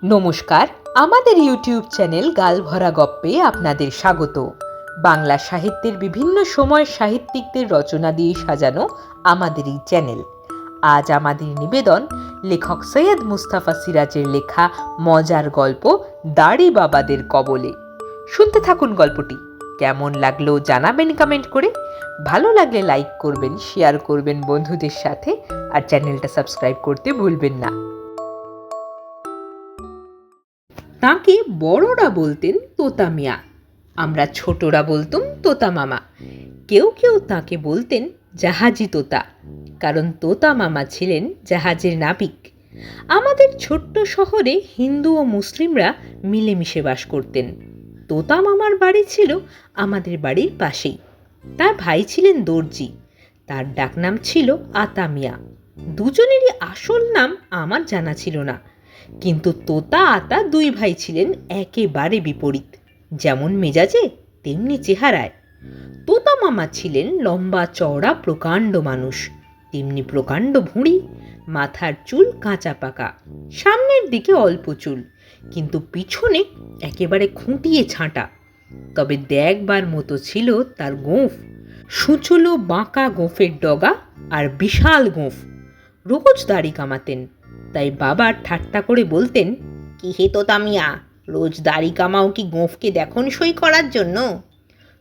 নমস্কার, আমাদের YouTube channel গালভরা গপ্পে আপনাদের স্বাগত। বাংলা সাহিত্যের বিভিন্ন সময় সাহিত্যিকদের রচনা দিয়ে সাজানো আমাদের এই চ্যানেল। আজ আমাদের নিবেদন লেখক সৈয়দ মুস্তাফা সিরাজের লেখা মজার গল্প দাড়ি বাবাদের কবলে। শুনতে থাকুন গল্পটি। কেমন লাগলো জানাবেন কমেন্ট করে। ভালো লাগলে লাইক করবেন, শেয়ার করবেন বন্ধুদের সাথে, আর চ্যানেলটা সাবস্ক্রাইব করতে ভুলবেন না। তাকে বড়রা বলতেন তোতা মিয়া, আমরা ছোটরা বলতুম তোতা মামা। কেউ কেউ তাকে বলতেন জাহাজি তোতা, কারণ তোতা মামা ছিলেন জাহাজের নাবিক। আমাদের ছোট্ট শহরে হিন্দু ও মুসলিমরা মিলেমিশে বাস করতেন। তোতা মামার বাড়ি ছিল আমাদের বাড়ির পাশেই। তার ভাই ছিলেন দর্জি, তার ডাকনাম ছিল আতা মিয়া। দুজনেরই আসল নাম আমার জানা ছিল না, কিন্তু তোতা আতা দুই ভাই ছিলেন একেবারে বিপরীত, যেমন মেজাজে তেমনি চেহারায়। তোতা মামা ছিলেন লম্বা চওড়া প্রকাণ্ড মানুষ, তেমনি প্রকাণ্ড ভুঁড়ি, মাথার চুল কাঁচা পাকা, সামনের দিকে অল্প চুল, কিন্তু পিছনে একেবারে খুঁটিয়ে ছাঁটা। তবে দেখবার মতো ছিল তার গোঁফ, সুচলো বাঁকা গোঁফের ডগা আর বিশাল গোঁফ। রোজ দাড়ি কামাতেন, তাই বাবা ঠাট্টা করে বলতেন, কি হে তোতা মিয়া, রোজ দাড়ি কামাও কি গোঁফকে দেখনসই করার জন্য?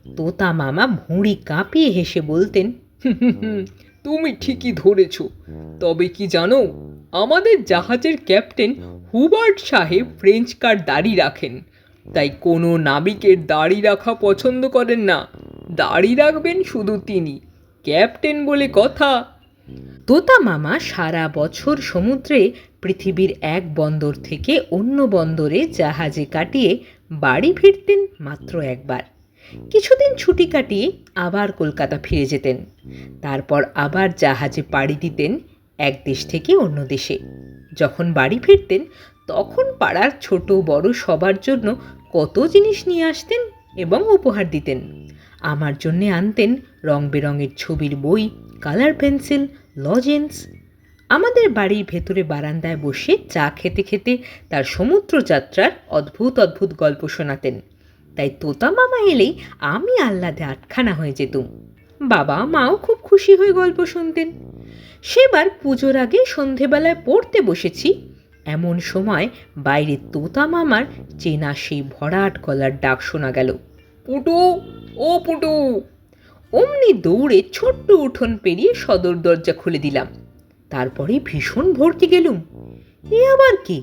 তোতা মামা ভুঁড়ি কাঁপিয়ে হেসে বলতেন, তুমি ঠিকই ধরেছ। তবে কি জানো, আমাদের জাহাজের ক্যাপ্টেন হুবার্ট সাহেব ফ্রেঞ্চ কাট দাড়ি রাখেন, তাই কোনো নাবিকের দাড়ি রাখা পছন্দ করেন না। দাড়ি রাখবেন শুধু তিনি, ক্যাপ্টেন বলে কথা। তোতা মামা সারা বছর সমুদ্রে পৃথিবীর এক বন্দর থেকে অন্য বন্দরে জাহাজে কাটিয়ে বাড়ি ফিরতেন মাত্র একবার। কিছুদিন ছুটি কাটিয়ে আবার কলকাতা ফিরে যেতেন, তারপর আবার জাহাজে পাড়ি দিতেন এক দেশ থেকে অন্য দেশে। যখন বাড়ি ফিরতেন তখন পাড়ার ছোট বড় সবার জন্য কত জিনিস নিয়ে আসতেন এবং উপহার দিতেন। আমার জন্যে আনতেন রং বেরঙের ছবির বই, কালার পেন্সিল, লজেন্স। আমাদের বাড়ির ভেতরে বারান্দায় বসে চা খেতে খেতে তার সমুদ্র যাত্রার অদ্ভুত অদ্ভুত গল্প শোনাতেন। তাই তোতা মামা এলেই আমি আহ্লাদে আটখানা হয়ে যেতুম। বাবা মাও খুব খুশি হয়ে গল্প শুনতেন। সেবার পুজোর আগে সন্ধেবেলায় পড়তে বসেছি, এমন সময় বাইরে তোতা মামার চেনা সেই ভরাট গলার ডাক শোনা গেল, পুটু, ও পুটু। অমনি দৌড়ে ছোট্ট উঠোন পেরিয়ে সদর দরজা খুলে দিলাম। তারপরে ভীষণ ভড়কে গেলুম, এ আবার কি?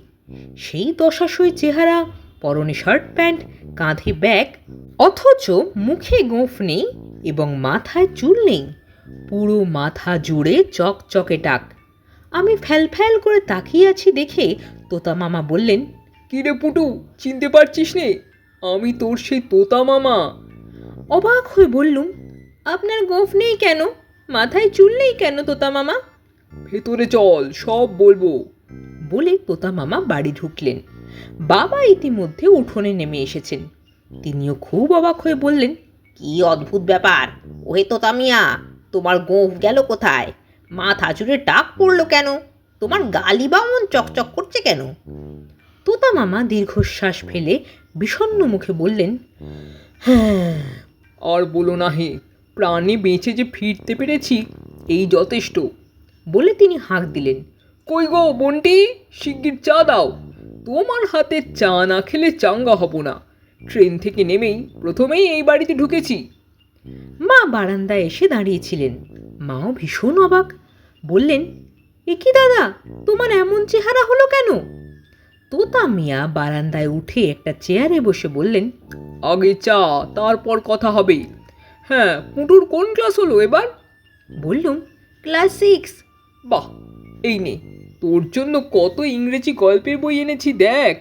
সেই দশাশই চেহারা, পরনে শার্ট প্যান্ট, কাঁধে ব্যাগ, অথচ মুখে গোঁফ নেই এবং মাথায় চুল নেই। পুরো মাথা জুড়ে চকচকে টাক। আমি ফ্যাল ফ্যাল করে তাকিয়ে আছি দেখে তোতা মামা বললেন, কিরে পুটু, চিনতে পারছিস নে? আমি তোর সেই তোতা মামা। অবাক হয়ে বললুম, আপনার গোঁফ নেই কেন? মাথায় চুল নেই কেন তোতা মামা? ভেতরে চল, সব বলবো। বলে তোতা মামা বাড়ি ঢুকলেন। বাবা ইতিমধ্যে উঠোনে নেমে এসেছেন। তিনিও খুব অবাক হয়ে বললেন, কি অদ্ভুত ব্যাপার, ওহে তোতা মিয়া, তোমার গোঁফ গেল কোথায়? মাথা জুড়ে টাক পড়লো কেন? তোমার গালি বা অমন চকচক করছে কেন? তোতা মামা দীর্ঘশ্বাস ফেলে বিষণ্ণ মুখে বললেন, হ্যাঁ। আর বলো না হে, প্রাণে বেঁচে যে ফিরতে পেরেছি এই যথেষ্ট। বলে তিনি হাঁক দিলেন, কই গো বন্টি, শিগগির চা দাও। তোমার হাতে চা না খেলে চাঙ্গা হব না। ট্রেন থেকে নেমেই প্রথমেই এই বাড়িতে ঢুকেছি। মা বারান্দায় এসে দাঁড়িয়েছিলেন। মাও ভীষণ অবাক, বললেন, এ কি দাদা, তোমার এমন চেহারা হলো কেন? তোতা মিয়া বারান্দায় উঠে একটা চেয়ারে বসে বললেন, আগে চা, তারপর কথা হবে। হ্যাঁ, পুটুর কোন ক্লাস হলো এবার? বললুম, ক্লাস 6। বাহ, এই নে, তোর জন্য কত ইংরেজি গল্পের বই এনেছি দেখ।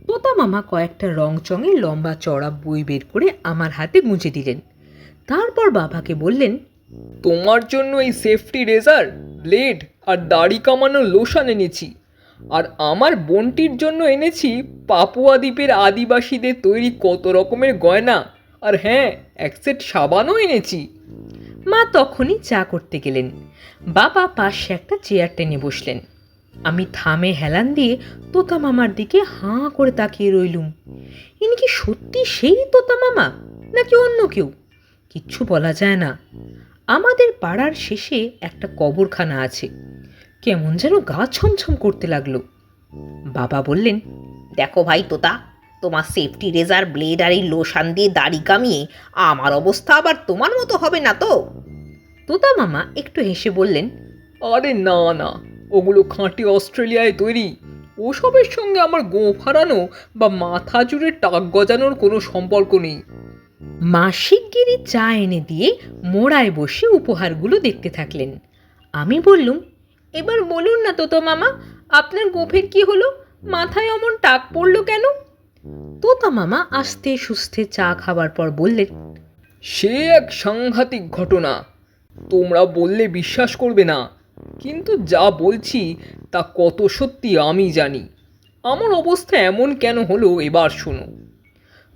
তোতা মামা কয়েকটা রংচঙে লম্বা চড়া বই বের করে আমার হাতে গুঁজে দিলেন। তারপর বাবাকে বললেন, তোমার জন্য এই সেফটি রেজার, ব্লেড আর দাড়ি কামানোর লোশন এনেছি। আর আমার বোনটির জন্য এনেছি পাপুয়া দ্বীপের আদিবাসীদের তৈরি কত রকমের গয়না। আর হ্যাঁ, এক সেট সাবানও এনেছি। মা তখনই চা করতে গেলেন। বাবা পাশে একটা চেয়ার টেনে বসলেন। আমি থামে হেলান দিয়ে তোতা মামার দিকে হাঁ করে তাকিয়ে রইলুম। ইনি কি সত্যি সেই তোতা মামা নাকি অন্য কেউ? কিচ্ছু বলা যায় না। আমাদের পাড়ার শেষে একটা কবরখানা আছে। কেমন যেন গা ছমছম করতে লাগলো। বাবা বললেন, দেখো ভাই তোতা, তোমার সেফটি রেজার ব্লেড আর এই লোশান দিয়ে দাড়ি কামিয়ে আমার অবস্থা আবার তোমার মতো হবে না তো? তোতা মামা একটু হেসে বললেন, আরে না না, ওগুলো খাঁটি অস্ট্রেলিয়ায় তৈরি। ওসবের সঙ্গে আমার গোঁফ হারানো বা মাথা জুড়ে টাক গজানোর কোনো সম্পর্ক নেই। মা শিগগিরই চা এনে দিয়ে মোড়ায় বসে উপহারগুলো দেখতে থাকলেন। আমি বললুম, এবার বলুন না তোতা মামা, আপনার গোফের কি হলো? মাথায় অমন টাক পড়লো কেন? তোতা মামা আস্তে সুস্থে চা খাবার পর বললেন, সে এক সাংঘাতিক ঘটনা। তোমরা বললে বিশ্বাস করবে না, কিন্তু যা বলছি তা কত সত্যি আমি জানি। আমার অবস্থা এমন কেন হলো এবার শোনো।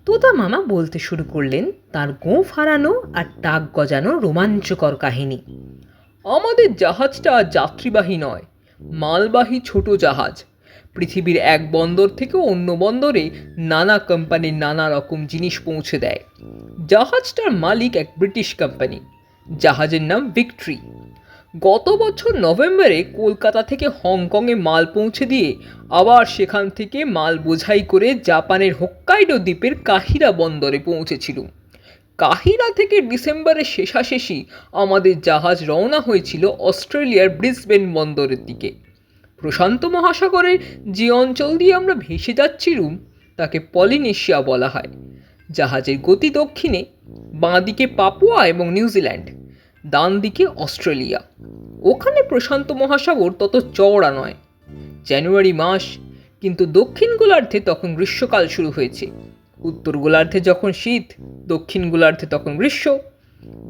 তোতা মামা বলতে শুরু করলেন তার গোঁফ হারানো আর টাক গজানো রোমাঞ্চকর কাহিনী। আমাদের জাহাজটা যাত্রীবাহী নয়, মালবাহী ছোট জাহাজ। পৃথিবীর এক বন্দর থেকে অন্য বন্দরে নানা কোম্পানির নানা রকম জিনিস পৌঁছে দেয়। জাহাজটার মালিক এক ব্রিটিশ কোম্পানি। জাহাজের নাম ভিক্টরি। গত বছর নভেম্বরে কলকাতা থেকে হংকংয়ে মাল পৌঁছে দিয়ে আবার সেখান থেকে মাল বোঝাই করে জাপানের হোক্কাইডো দ্বীপের কাহিরা বন্দরে পৌঁছেছিল। কাহিরা থেকে ডিসেম্বরের শেষাশেষি আমাদের জাহাজ রওনা হয়েছিল অস্ট্রেলিয়ার ব্রিসবেন বন্দরের দিকে। প্রশান্ত মহাসাগরের যে অঞ্চল দিয়ে আমরা ভেসে যাচ্ছিলুম তাকে পলিনেশিয়া বলা হয়। জাহাজের গতি দক্ষিণে, বাঁ দিকে পাপুয়া এবং নিউজিল্যান্ড, ডান দিকে অস্ট্রেলিয়া। ওখানে প্রশান্ত মহাসাগর তত চওড়া নয়। জানুয়ারি মাস, কিন্তু দক্ষিণ গোলার্ধে তখন গ্রীষ্মকাল শুরু হয়েছে। উত্তর গোলার্ধে যখন শীত, দক্ষিণ গোলার্ধে তখন গ্রীষ্ম।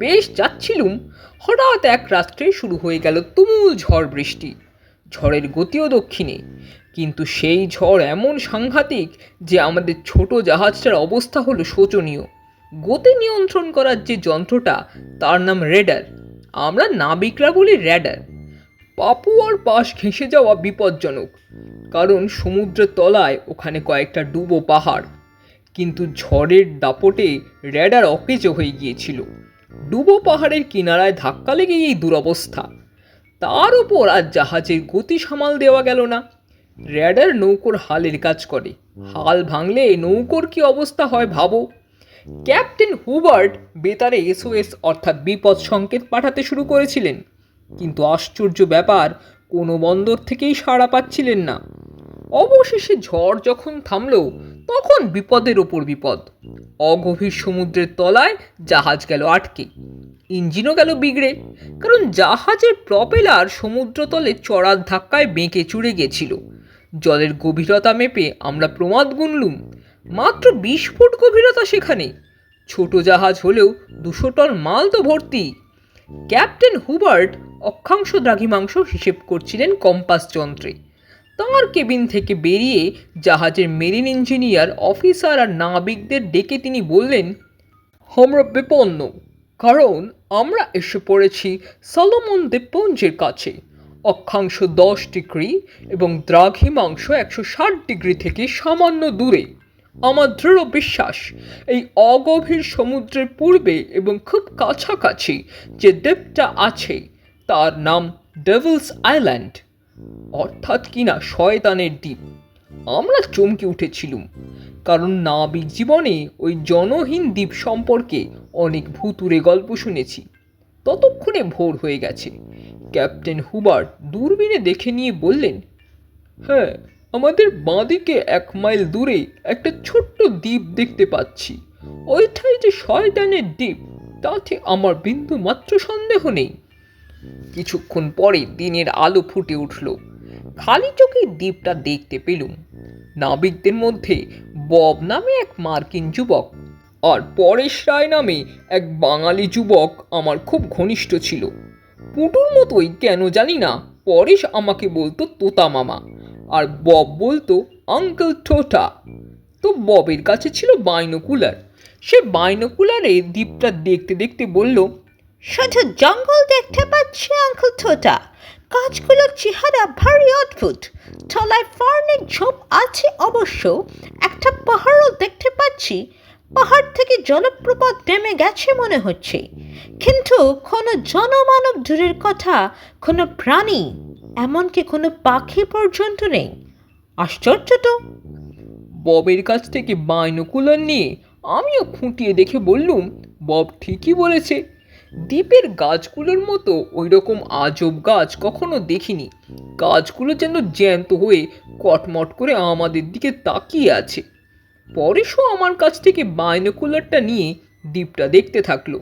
বেশ যাচ্ছিলুম, হঠাৎ এক রাত্রে শুরু হয়ে গেল তুমুল ঝড় বৃষ্টি। ঝড়ের গতিও দক্ষিণে, কিন্তু সেই ঝড় এমন সাংঘাতিক যে আমাদের ছোট জাহাজটার অবস্থা হলো শোচনীয়। গতি নিয়ন্ত্রণ করার যে যন্ত্রটা তার নাম রেডার, আমরা নাবিকরা বলি র্যাডার। পাপুয়ার পাশ ঘেঁষে যাওয়া বিপজ্জনক, কারণ সমুদ্রের তলায় ওখানে কয়েকটা ডুবো পাহাড়। কিন্তু ঝড়ের দাপটে র্যাডার অকেজো হয়ে গিয়েছিল। ডুবো পাহাড়ের কিনারায় ধাক্কা লেগে এই দুরবস্থা। তার উপর আর জাহাজের গতি সামাল দেওয়া গেল না। র্যাডার নৌকোর হালের কাজ করে, হাল ভাঙলে নৌকোর কি অবস্থা হয় ভাবো। ক্যাপ্টেন হুবার্ট বেতারে SOS অর্থাৎ বিপদ সংকেত পাঠাতে শুরু করেছিলেন, কিন্তু আশ্চর্য ব্যাপার, কোনো বন্দর থেকেই সাড়া পাচ্ছিলেন না। অবশেষে ঝড় যখন থামলো তখন বিপদের ওপর বিপদ। অগভীর সমুদ্রের তলায় জাহাজ গেল আটকে, ইঞ্জিনও গেল বিগড়ে, কারণ জাহাজের প্রপেলার সমুদ্রতলে চড়ার ধাক্কায় বেঁকে চুড়ে গেছিল। জলের গভীরতা মেপে আমরা প্রমাদ গুনলুম, মাত্র 20 ফুট গভীরতা সেখানে। ছোট জাহাজ হলেও 200 টন মাল তো ভর্তি। ক্যাপ্টেন হুবার্ট অক্ষাংশ দ্রাঘিমাংশ হিসেব করছিলেন কম্পাস যন্ত্রে। তাঁর কেবিন থেকে বেরিয়ে জাহাজের মেরিন ইঞ্জিনিয়ার, অফিসার আর নাবিকদের ডেকে তিনি বললেন, আমরা বিপন্ন, কারণ আমরা এসে পড়েছি সলোমন দ্বীপপুঞ্জের কাছে। অক্ষাংশ 10 ডিগ্রি এবং দ্রাঘিমাংশ 160 ডিগ্রি থেকে সামান্য দূরে। আমার দৃঢ় বিশ্বাস, এই অগভীর সমুদ্রের পূর্বে এবং খুব কাছাকাছি যে দ্বীপটা আছে তার নাম ডেভিলস আইল্যান্ড, অর্থাৎ কিনা শয়তানের দ্বীপ। আমরা চমকে উঠেছিলুম, কারণ নাবিক জীবনে ওই জনহীন দ্বীপ সম্পর্কে অনেক ভুতুড়ে গল্প শুনেছি। ততক্ষণে ভোর হয়ে গেছে। ক্যাপ্টেন হুবার্ট দূরবীনে দেখে নিয়ে বললেন, হ্যাঁ, আমাদের বাঁদিকে 1 মাইল দূরে একটা ছোট্ট দ্বীপ দেখতে পাচ্ছি। ওইটাই যে শয়তানের দ্বীপ তাতে আমার বিন্দু মাত্র সন্দেহ নেই। কিছুক্ষণ পরে দিনের আলো ফুটে উঠল। খালি চোখে দ্বীপটা দেখতে পেলুম। নাবিকদের মধ্যে বব নামে এক মার্কিন যুবক আর পরেশ রায় নামে এক বাঙালি যুবক আমার খুব ঘনিষ্ঠ ছিল। পুটুর মতোই কেন জানি না পরেশ আমাকে বলতো তোতা মামা, আর বব বলতো আঙ্কেল টোটা। তো ববের কাছে ছিল বাইনোকুলার। সে বাইনোকুলারে দ্বীপটা দেখতে দেখতে বলল, শুধু জঙ্গল দেখতে পাচ্ছি আঙ্কেল টোটা, গাছগুলোর চেহারা ভারী অদ্ভুত। তলায় ফার্নের ঝোপ আছে অবশ্য, একটা পাহাড়ও দেখতে পাচ্ছি। পাহাড় থেকে জলপ্রপাত নেমে গেছে মনে হচ্ছে, কিন্তু কোনো জনমানব দূরের কথা, কোনো প্রাণী, এমনকি কোনো পাখি পর্যন্ত নেই। আশ্চর্য তো। ববের কাছ থেকে বাইনোকুলার নিয়ে আমিও খুঁটিয়ে দেখে বললুম, বব ঠিকই বলেছে। দ্বীপের গাছগুলোর মতো ওই রকম আজব গাছ কখনো দেখিনি। গাছগুলো যেন জ্যান্ত হয়ে কটমট করে আমাদের দিকে তাকিয়ে আছে। পরেশও আমার কাছ থেকে বাইনোকুলারটা নিয়ে দ্বীপটা দেখতে থাকলো।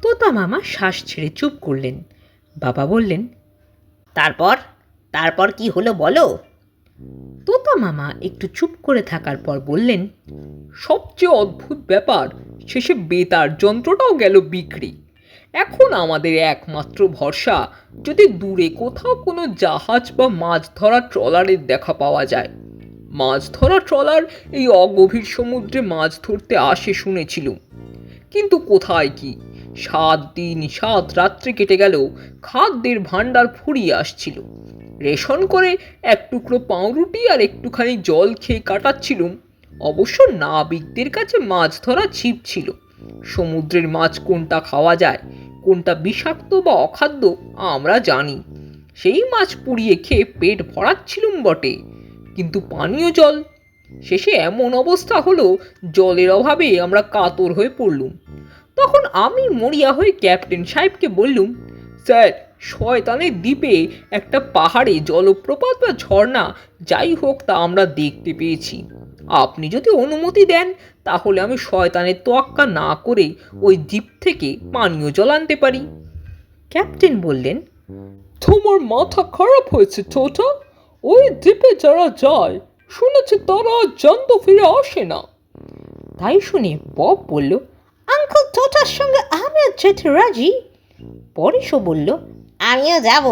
তোতা মামা শ্বাস ছেড়ে চুপ করলেন। বাবা বললেন, তারপর তারপর কি হলো বলো। তোতা মামা একটু চুপ করে থাকার পর বললেন, সবচেয়ে অদ্ভুত ব্যাপার, শেষে বেতার যন্ত্রটাও গেল বিক্রি। এখন আমাদের একমাত্র ভরসা যদি দূরে কোথাও কোনো জাহাজ বা মাছ ধরা ট্রলারের দেখা পাওয়া যায়। মাছ ধরা ট্রলার এই অগভীর সমুদ্রে মাছ ধরতে আসে শুনেছিলুম, কিন্তু কোথায় কি। 7 দিন 7 রাত্রি কেটে গেল, খাদ্যের ভাণ্ডার ফুরিয়ে আসছিল। রেশন করে এক টুকরো পাউরুটি আর একটুখানি জল খেয়ে কাটাচ্ছিলুম। অবশ্য নাবিকদের কাছে মাছ ধরা ছিপ ছিল। সমুদ্রের মাছ কোনটা খাওয়া যায়, কোনটা বিষাক্ত বা অখাদ্য আমরা জানি। সেই মাছ পুড়িয়ে খেয়ে পেট ভরাচ্ছিলুম বটে, কিন্তু পানীয় জল। শেষে এমন অবস্থা হলো, জলের অভাবে আমরা কাতর হয়ে পড়লুম। তখন আমি মরিয়া হয়ে ক্যাপ্টেন সাহেবকে বললুম, স্যার, শয়তানের দ্বীপে একটা পাহাড়ে জলপ্রপাত বা ঝর্ণা যাই হোক তা আমরা দেখতে পেয়েছি। আপনি যদি অনুমতি দেন তাহলে আমি শয়তানের তোয়াক্কা না করে ওই দ্বীপ থেকে পানীয় জল আনতে পারি। ক্যাপ্টেন বললেন, তোমার মাথা খারাপ হয়েছে টোটা। ওই দ্বীপে যারা যায় শুনেছি তারা জ্যান্ত ফিরে আসে না। তাই শুনে বব বলল, আঙ্কেল টোটার সঙ্গে আমিও যেতে রাজি। পরেশও বলল, আমিও যাব।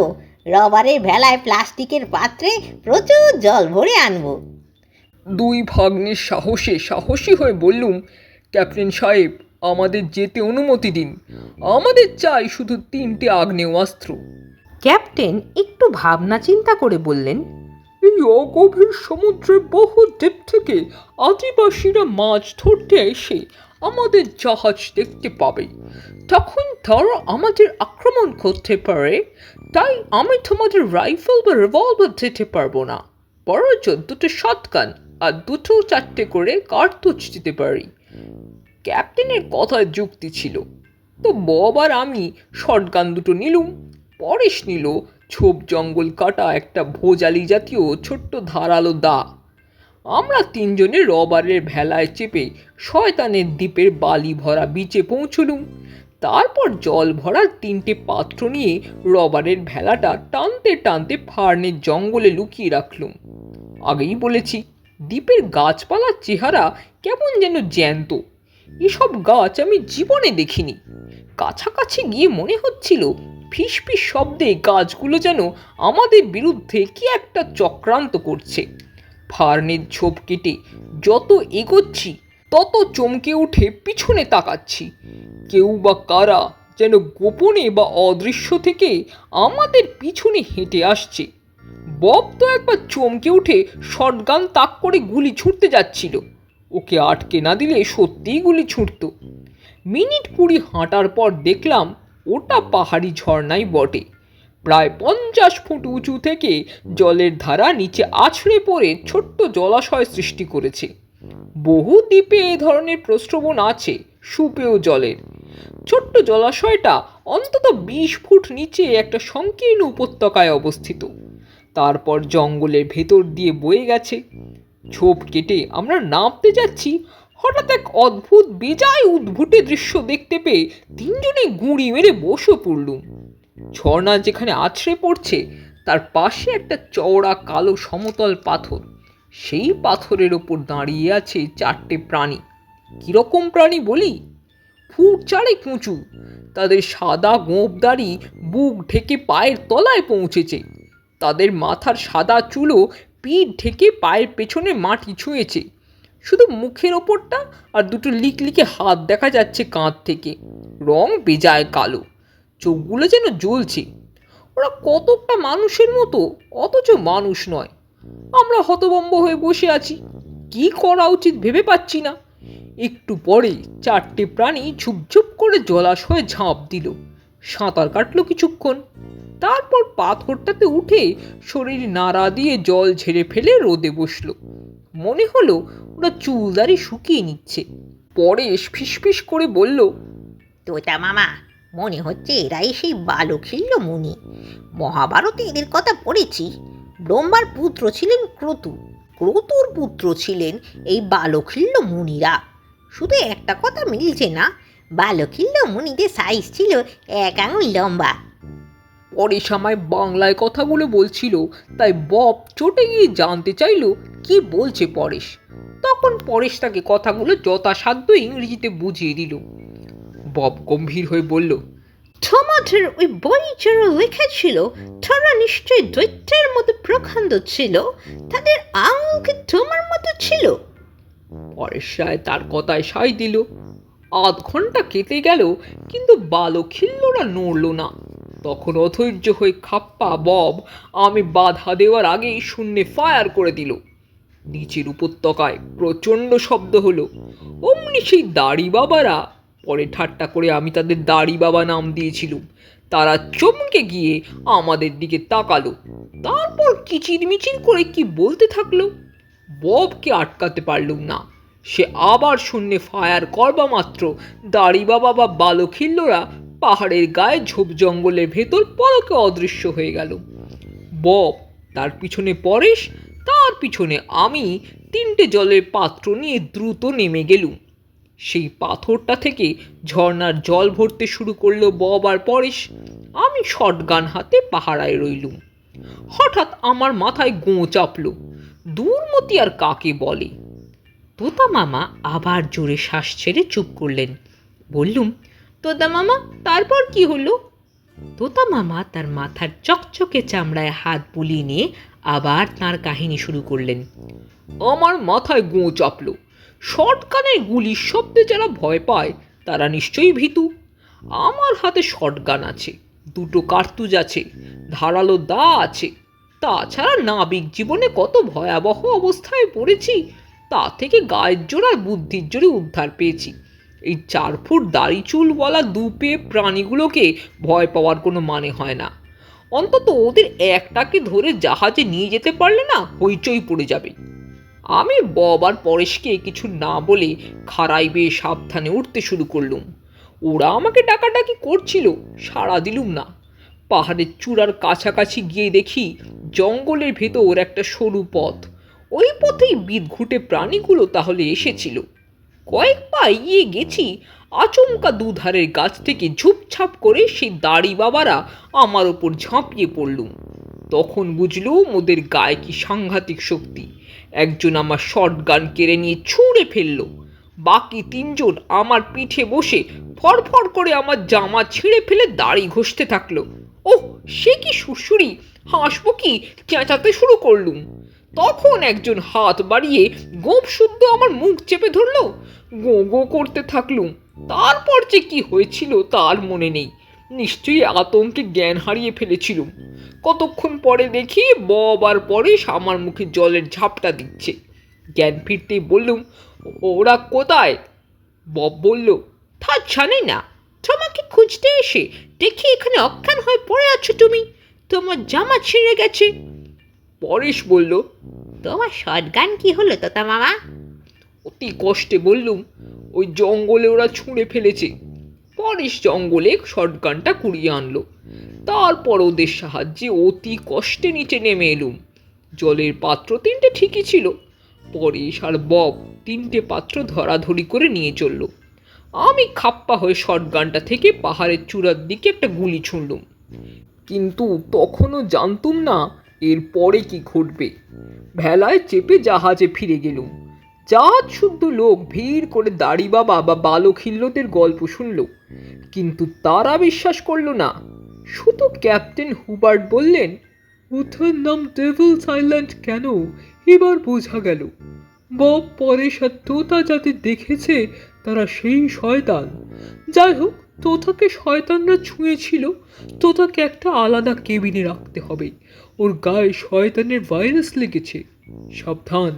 রবারের ভেলায় প্লাস্টিকের পাত্রে প্রচুর জল ভরে আনবো। 2 ভাগ্নের সাহসী হয়ে বললুম, ক্যাপ্টেন সাহেব, আমাদের যেতে অনুমতি দিন। আমাদের চাই শুধু 3টে আগ্নেয়াস্ত্র। ক্যাপ্টেন একটু ভাবনা চিন্তা করে বললেন, এই অগভীর সমুদ্রে বহু দ্বীপ থেকে আদিবাসীরা মাছ ধরতে এসে আমাদের জাহাজ দেখতে পাবে। তখন তারা আমাদের আক্রমণ করতে পারে। তাই আমি তোমাদের রাইফেল বা রিভলভার দিতে পারবো না, বরঞ্চ 2টো শটগান আর 2-4টে করে কার্তুজ দিতে পারি। ক্যাপ্টেনের কথায় যুক্তি ছিল। তো বব আর আমি শটগান 2টো নিলুম। পরেশ নিল ছোপ জঙ্গল কাটা একটা ভোজালি জাতীয় ছোট্ট ধারালো দা। আমরা 3 জনে রবারের ভেলায় চেপে শয়তানের দ্বীপের বালি ভরা বিচে পৌঁছলুম। তারপর জল ভরার 3টে পাত্র নিয়ে রবারের ভেলাটা টানতে টানতে ফার্নের জঙ্গলে লুকিয়ে রাখলুম। আগেই বলেছি, দ্বীপের গাছপালার চেহারা কেমন যেন জ্যান্ত। এসব গাছ আমি জীবনে দেখিনি। কাছাকাছি গিয়ে মনে হচ্ছিল ফিসফিস শব্দে গাছগুলো যেন আমাদের বিরুদ্ধে কি একটা চক্রান্ত করছে। ফার্নের ঝোপ কেটে যত এগোচ্ছি তত চমকে উঠে পিছনে তাকাচ্ছি। কেউ বা কারা যেন গোপনে বা অদৃশ্য থেকে আমাদের পিছনে হেঁটে আসছে। বব তো একবার চমকে উঠে শটগান তাক করে গুলি ছুটতে যাচ্ছিল। ওকে আটকে না দিলে সত্যিই গুলি ছুটত। মিনিট 20 হাঁটার পর দেখলাম ওটা পাহাড়ি ঝর্ণাই বটে। প্রায় 50 ফুট উঁচু থেকে জলের ধারা নিচে আছড়ে পড়ে ছোট্ট জলাশয় সৃষ্টি করেছে। বহু দ্বীপে এ ধরনের প্রস্রবণ আছে, সুপেয় জলের। ছোট্ট জলাশয়টা অন্তত 20 ফুট নিচে একটা সংকীর্ণ উপত্যকায় অবস্থিত। তারপর জঙ্গলের ভেতর দিয়ে বয়ে গেছে। ঝোপ কেটে আমরা নামতে যাচ্ছি, হঠাৎ এক অদ্ভুত বেজায় উদ্ভুটে দৃশ্য দেখতে পেয়ে 3 জনে গুঁড়ি মেরে বসে পড়লুম। ঝর্ণা যেখানে আছড়ে পড়ছে তার পাশে একটা চওড়া কালো সমতল পাথর। সেই পাথরের ওপর দাঁড়িয়ে আছে 4টে প্রাণী। কিরকম প্রাণী বলি? ফুট 4 উঁচু। তাদের সাদা গোঁফ দাড়ি বুক ঢেকে পায়ের তলায় পৌঁছেছে। তাদের মাথার সাদা চুলও পিঠ ঢেকে পায়ের পেছনে মাটি ছুঁয়েছে। শুধু মুখের ওপরটা আর 2টো লিকলিকে হাত দেখা যাচ্ছে কাঁধ থেকে। রং বেজায় কালো, চোখগুলো যেন জ্বলছে। ওরা কতকটা মানুষের মতো, অথচ মানুষ নয়। আমরা হতভম্ব হয়ে বসে আছি, কি করা উচিত ভেবে পাচ্ছি না। একটু পরে 4টে প্রাণী ঝুপঝুপ করে জলাশয়ে ঝাঁপ দিল, সাঁতার কাটলো কিছুক্ষণ, তারপর পাথরটাতে উঠে শরীর নাড়া দিয়ে জল ঝেড়ে ফেলে রোদে বসলো। মনে হলো ওরা চুলদারি শুকিয়ে নিচ্ছে। পরেশ ফিসফিস করে বলল, তোতা মামা, মনে হচ্ছে এরাই সেই বালখিল্য মুনি। মহাভারতে এদের কথা পড়েছি। ব্রহ্মার পুত্র ছিলেন ক্রতু, ক্রতুর পুত্র ছিলেন এই বালখিল্য মুনিরা। শুধু একটা কথা মিলছে না, বালখিল্য মুনিদের সাইজ ছিল 1 আঙুল লম্বা। পরেশ আমায় বাংলায় কথাগুলো বলছিল, তাই বব চটে গিয়ে জানতে চাইল কি বলছে পরেশ। তখন পরেশ তাকে কথাগুলো যথাসাধ্য ইংরেজিতে বুঝিয়ে দিল। বব গম্ভীর হয়ে বলল, তোমাদের ওই বই যারা লিখেছিল তারা নিশ্চয়ই দৈত্যের মতো প্রখণ্ড ছিল, তাদের আঙুল কি তোমার মতো ছিল? পরেশ রায় তার কথায় সায় দিল। 8 ঘন্টা কেটে গেল, কিন্তু বালখিল্যরা নড়ল না। তখন অধৈর্য হয়ে খাপ্পা বব আমি বাধা দেওয়ার আগেই শূন্যে ফায়ার করে দিল। নিচের উপত্যকায় প্রচণ্ড শব্দ হলো। অমনি সেই দাড়ি বাবারা, পরে ঠাট্টা করে আমি তাদের দাড়ি বাবা নাম দিয়েছিলুম, তারা চমকে গিয়ে আমাদের দিকে তাকালো। তারপর কিচিরমিচির করে কি বলতে থাকলো। ববকে আটকাতে পারলুম না। সে আবার শূন্যে ফায়ার করবা মাত্র দাড়ি বাবা বা বালখিল্যরা পাহাড়ের গায়ে ঝোপ জঙ্গলের ভেতর পলকে অদৃশ্য হয়ে গেল। বব, তার পিছনে পরেশ, তার পিছনে আমি 3টে জলের পাত্র নিয়ে দ্রুত নেমে গেলুম। সেই পাথরটা থেকে ঝর্ণার জল ভরতে শুরু করলো বব আর পরেশ। আমি শটগান হাতে পাহারায় রইলুম। হঠাৎ আমার মাথায় গোঁ চাপলো, দুর্মতি আর কাকে বলে। তোতা মামা আবার জোরে শ্বাস ছেড়ে চুপ করলেন। বললুম, তোতা মামা, তারপর কি হলো? তোতা মামা তার মাথার চকচকে চামড়ায় হাত বুলিয়ে নিয়ে আবার তার কাহিনী শুরু করলেন। আমার মাথায় গোঁ চাপলো। শটগানের গুলির শব্দে যারা ভয় পায় তারা নিশ্চয়ই ভীতু। আমার হাতে শটগান আছে, 2টো কার্তুজ আছে, ধারালো দা আছে। তাছাড়া নাবিক জীবনে কত ভয়াবহ অবস্থায় পড়েছি, তা থেকে গায়ের জোর আর বুদ্ধির জোরে উদ্ধার পেয়েছি। এই 4 ফুট দাড়ি চুল বলা দুপেয়ে প্রাণীগুলোকে ভয় পাওয়ার কোনো মানে হয় না। অন্তত ওদের একটাকে ধরে জাহাজে নিয়ে যেতে পারলে না হইচই পড়ে যাবে। আমি বব আর পরেশকে কিছু না বলে খাড়াই বেয়ে সাবধানে উঠতে শুরু করলুম। ওরা আমাকে ডাকাডাকি করছিল, সাড়া দিলুম না। পাহাড়ের চূড়ার কাছাকাছি গিয়ে দেখি জঙ্গলের ভেতর একটা সরু পথ। ওই পথেই বিদঘুটে প্রাণীগুলো তাহলে এসেছিল। কয়েক পা এগিয়ে গেছি, আচমকা দুধারের গাছ থেকে ঝুপঝাপ করে সেই দাড়ি বাবারা আমার ওপর ঝাঁপিয়ে পড়লুম। তখন বুঝলুম ওদের গায়ে কি সাংঘাতিক শক্তি। একজন আমার শটগান কেড়ে নিয়ে ছুঁড়ে ফেলল। বাকি 3 জন আমার পিঠে বসে ফরফর করে আমার জামা ছিঁড়ে ফেলে দাড়ি ঘষতে থাকলো। ওহ, সে কি সুড়সুড়ি! হাসবো কি চেঁচাতে শুরু করলুম। তখন একজন হাত বাড়িয়ে গোপ শুদ্ধ আমার মুখ চেপে ধরলো। গো গো করতে থাকলুম। তারপর যে কি হয়েছিল তার মনে নেই। নিশ্চয়ই আতঙ্কে জ্ঞান হারিয়ে ফেলেছিলুম। কতক্ষণ পরে দেখি বব আর পরেশ আমার মুখে জলের ঝাপটা দিচ্ছে। জ্ঞান ফিরতেই বললুম, ওরা কোথায়? বব বলল, তা জানি না, তোমাকে খুঁজতে এসে দেখি এখানে অজ্ঞান হয়ে পড়ে আছো তুমি। তোমার জামা ছিঁড়ে গেছে। পরেশ বলল, তোমার শটগান কি হলো তোতা মামা? অতি কষ্টে বললুম, ওই জঙ্গলে ওরা ছুঁড়ে ফেলেছে। পরেশ জঙ্গলে শটগানটা কুড়িয়ে আনলো। তারপর ওদের সাহায্যে অতি কষ্টে নিচে নেমে এলুম। জলের পাত্র 3টে ঠিকই ছিল। পরেশ আর বব 3টে পাত্র ধরাধরি করে নিয়ে চলল। আমি খাপ্পা হয়ে শটগানটা থেকে পাহাড়ের চূড়ার দিকে একটা গুলি ছুঁড়লুম। কিন্তু তখনও জানতুম না এর পরে কি ঘটবে। ভেলায় চেপে জাহাজে ফিরে গেলুম। জাহাজ শুদ্ধ লোক ভিড় করে দাড়ি বাবা বা বালখিল্যদের গল্প শুনল, কিন্তু তারা বিশ্বাস করল না। শুধু ক্যাপ্টেন হুবার্ট বললেন, ওটার নাম ডেভিলস আইল্যান্ড কেন এবার বোঝা গেল। বব, পরেশ আর তোতা যাতে দেখেছে তারা সেই শয়তান। যাই হোক, তোতাকে শয়তানরা ছুঁয়েছিল। তোতাকে একটা আলাদা কেবিনে রাখতে হবে। ওর গায়ে শয়তানের ভাইরাস লেগেছে, সাবধান।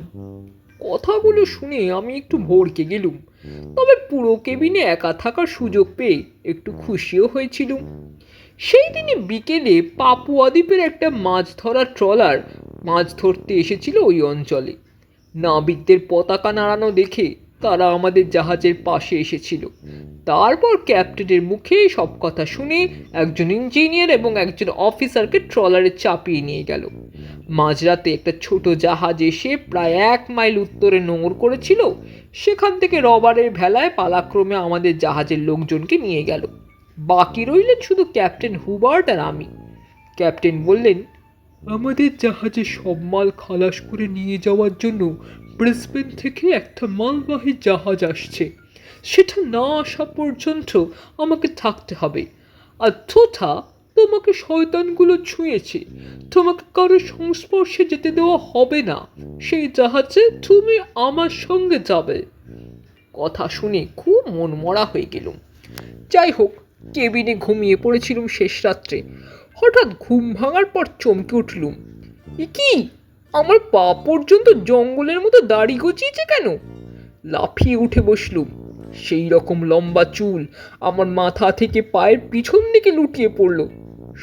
কথাগুলো শুনে আমি একটু ভড়কে গেলুম, তবে পুরো কেবিনে একা থাকার সুযোগ পেয়ে একটু খুশিও হয়েছিলুম। সেই দিনই বিকেলে পাপুয়া দ্বীপের একটা মাছ ধরার ট্রলার মাছ ধরতে এসেছিল ওই অঞ্চলে। নাবিকদের পতাকা নাড়ানো দেখে তারা আমাদের জাহাজের পাশে এসেছিল। তারপর ক্যাপ্টেনের মুখে সব কথা শুনে একজন ইঞ্জিনিয়ার এবং একজন অফিসারকে ট্রলারে চাপিয়ে নিয়ে গেল। মাঝরাতে একটা ছোট জাহাজ এসে প্রায় 1 মাইল উত্তরে নোঙর করেছিল। সেখান থেকে রবারের ভেলায় পালাক্রমে আমাদের জাহাজের লোকজনকে নিয়ে গেল। বাকি রইলেন শুধু ক্যাপ্টেন হুবার্ট আর আমি। ক্যাপ্টেন বললেন, আমাদের জাহাজে সব মাল খালাস করে নিয়ে যাওয়ার জন্য ব্রিসবেন থেকে একটা মালবাহী জাহাজ আসছে। সেটা না আসা পর্যন্ত আমাকে থাকতে হবে। আর তোতা, তোমাকে শয়তানগুলো ছুঁয়েছে, তোমাকে কারো সংস্পর্শে যেতে দেওয়া হবে না। সেই জাহাজে তুমি আমার সঙ্গে যাবে। কথা শুনে খুব মনমরা হয়ে গেলুম। যাই হোক, কেবিনে ঘুমিয়ে পড়েছিলুম শেষ রাত্রে। হঠাৎ ঘুম ভাঙার পর চমকে উঠলুম। এ কি, আমার পা পর্যন্ত জঙ্গলের মতো দাড়ি গজিয়েছে কেন? লাফিয়ে উঠে বসলুম। সেই রকম লম্বা চুল আমার মাথা থেকে পায়ের পিছন দিকে লুটিয়ে পড়ল।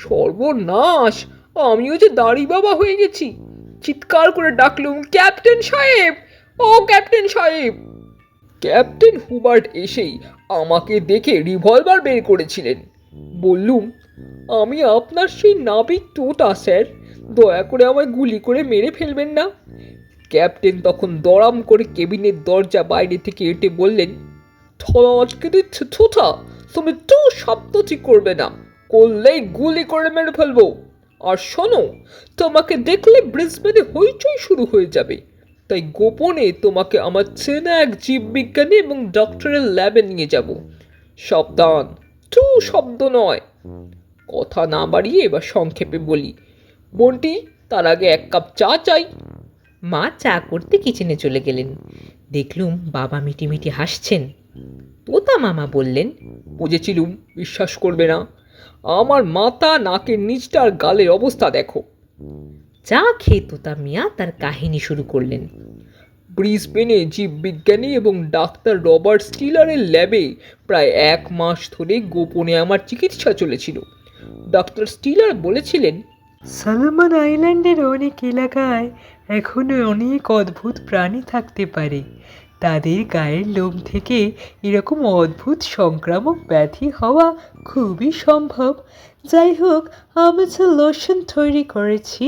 সর্বনাশ, আমিও যে দাড়ি বাবা হয়ে গেছি। চিৎকার করে ডাকলুম, ক্যাপ্টেন সাহেব, ও ক্যাপ্টেন সাহেব! ক্যাপ্টেন হুবার্ট এসেই আমাকে দেখে রিভলভার বের করেছিলেন। বললুম, আমি আপনার সেই নাবিক তোতা স্যার, দয়া করে আমায় গুলি করে মেরে ফেলবেন না। ক্যাপ্টেন তখন দড়াম করে কেবিনের দরজা বাইরে থেকে এঁটে বললেন, থলা আটকে দিচ্ছে তোতা, তুমি তো শব্দটি করবে না, করলেই গুলি করে মেরে ফেলবো। আর শোনো, তোমাকে দেখলে ব্রিসবেনে হইচই শুরু হয়ে যাবে। তাই গোপনে তোমাকে আমার চেনা এক জীববিজ্ঞানী এবং ডক্টরের ল্যাবে নিয়ে যাব। সাবধান, টু শব্দ নয়। কথা না বাড়িয়ে এবার সংক্ষেপে বলি, বন্টি, তার আগে 1 কাপ চা চাই। মা চা করতে কিচেনে চলে গেলেন। দেখলুম বাবা মিটিমিটি হাসছেন। তোতা মামা বললেন, বুঝেছিলুম বিশ্বাস করবে না। আমার মাথা, নাকের নিচটা আর গালের অবস্থা দেখো। চা খেয়ে তোতা মিয়া তার কাহিনী শুরু করলেন। ব্রিসবেনে জীববিজ্ঞানী এবং ডাক্তার রবার্ট স্টিলারের ল্যাবে প্রায় 1 মাস ধরে গোপনে আমার চিকিৎসা চলেছিল। ডাক্তার স্টিলার বলেছিলেন, সলোমন আইল্যান্ডের অনেক এলাকায় এখনো অনেক অদ্ভুত প্রাণী থাকতে পারে। তাদের গায়ের লোম থেকে এরকম অদ্ভুত সংক্রামক ব্যাধি হওয়া খুবই সম্ভব। যাই হোক, আমি যে লোশন তৈরি করেছি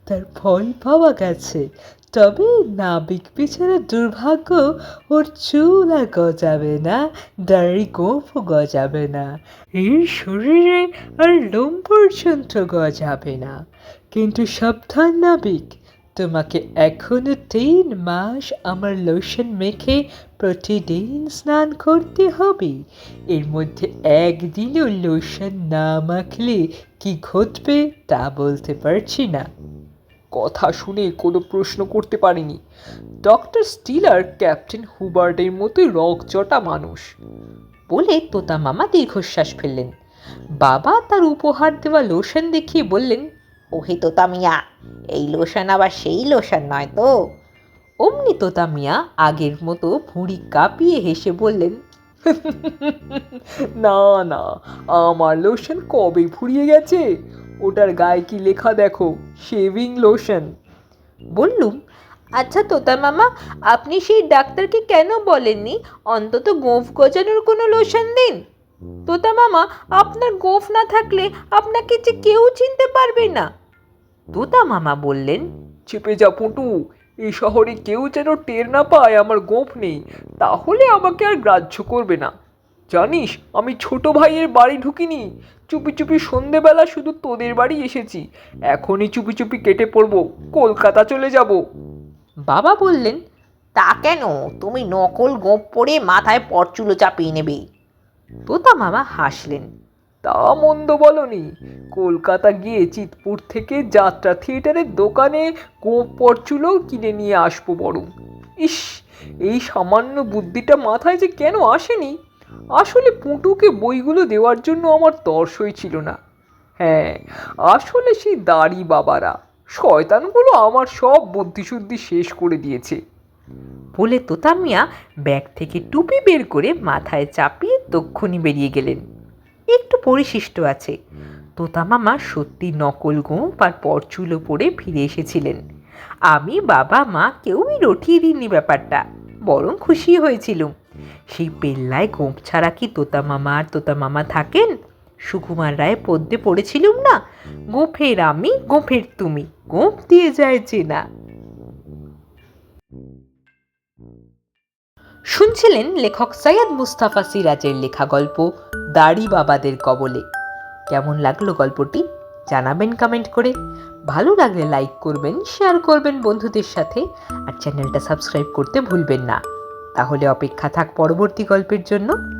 তার ফল পাওয়া গেছে। তবে নাবিক বেচারা দুর্ভাগ্য, ওর চুল আর গজাবে না, দাড়ি গোঁফও গজাবে না, এর শরীরে আর লোম পর্যন্ত গজাবে না। কিন্তু সাবধান নাবিক, তোমাকে এখনো 3 মাস আমার লোশন মেখে প্রতিদিন স্নান করতে হবে। এর মধ্যে একদিনও লোশন না মাখলে কি ঘটবে তা বলতে পারছি না। কথা শুনে কোনো প্রশ্ন করতে পারিনি। ডক্টর স্টিলার ক্যাপ্টেন হুবার্টের মতোই রকচটা মানুষ। বলে তোতা মামা দীর্ঘশ্বাস ফেললেন। বাবা তার উপহার দেওয়া লোশন দেখিয়ে বললেন, ওহে তোতা মিয়া, এই লোশন আবার সেই লোশন নয় তো? অমনি তোতা মিয়া আগের মতো ভুঁড়ি কাঁপিয়ে হেসে বললেন, না না, আমার লোশন কবে ফুরিয়ে গেছে। ওটার গায়ে কি লেখা দেখো, শেভিং লোশন। বললুম, আচ্ছা তোতা মামা, আপনি সেই ডাক্তারকে কেন বলেননি অন্তত গোঁফ গজানোর কোনো লোশন দিন? তোতা মামা, আপনার গোঁফ না থাকলে আপনাকে যে কেউ চিনতে পারবে না। তোতা মামা বললেন, চেপে যা পুটু, এই শহরে কেউ যেন টের না পায় আমার গোঁফ নেই, তাহলে আমাকে আর গ্রাহ্য করবে না। জানিস, আমি ছোট ভাইয়ের বাড়ি ঢুকিনি, চুপি চুপি সন্ধেবেলা শুধু তোদের বাড়ি এসেছি। এখনই চুপি চুপি কেটে পড়বো, কলকাতা চলে যাব। বাবা বললেন, তা কেন? তুমি নকল গোঁপ পরে মাথায় পরচুলো চাপিয়ে নেবে। তোতা মামা হাসলেন। তা মন্দ বলনি। কলকাতা গিয়ে চিতপুর থেকে যাত্রা থিয়েটারের দোকানে গোঁপ পরচুলো কিনে নিয়ে আসবো বরং। ইস, এই সামান্য বুদ্ধিটা মাথায় যে কেন আসেনি। আসলে পুঁটুকে বইগুলো দেওয়ার জন্য আমার তর্স হয়েছিল না। হ্যাঁ, আসলে সেই দাড়ি বাবারা শয়তানগুলো আমার সব বুদ্ধিশুদ্ধি শেষ করে দিয়েছে। বলে তোতা মিয়া ব্যাগ থেকে টুপি বের করে মাথায় চাপিয়ে তক্ষুনি বেরিয়ে গেলেন। একটু পরিশিষ্ট আছে, তোতা মামা সত্যি নকল গোঁফ আর পরচুলো পরে ফিরে এসেছিলেন। আমি, বাবা, মা কেউই রটিয়ে দিননি ব্যাপারটা, বরং খুশি হয়েছিলুম। সেই পেল্লায় গোঁফ ছাড়া কি তোতা মামা আর তোতা মামা থাকেন? সুকুমার রায় পদ্যে পড়েছিলুম না, গোঁফের আমি গোঁফের তুমি, গোঁফ দিয়ে যায় চেনা। শুনছিলেন লেখক সৈয়দ মুস্তাফা সিরাজের লেখা গল্প দাড়ি বাবাদের কবলে। কেমন লাগলো গল্পটি জানাবেন কমেন্ট করে। ভালো লাগলে লাইক করবেন, শেয়ার করবেন বন্ধুদের সাথে, আর চ্যানেলটা সাবস্ক্রাইব করতে ভুলবেন না। তাহলে অপেক্ষা থাক পরবর্তী গল্পের জন্য।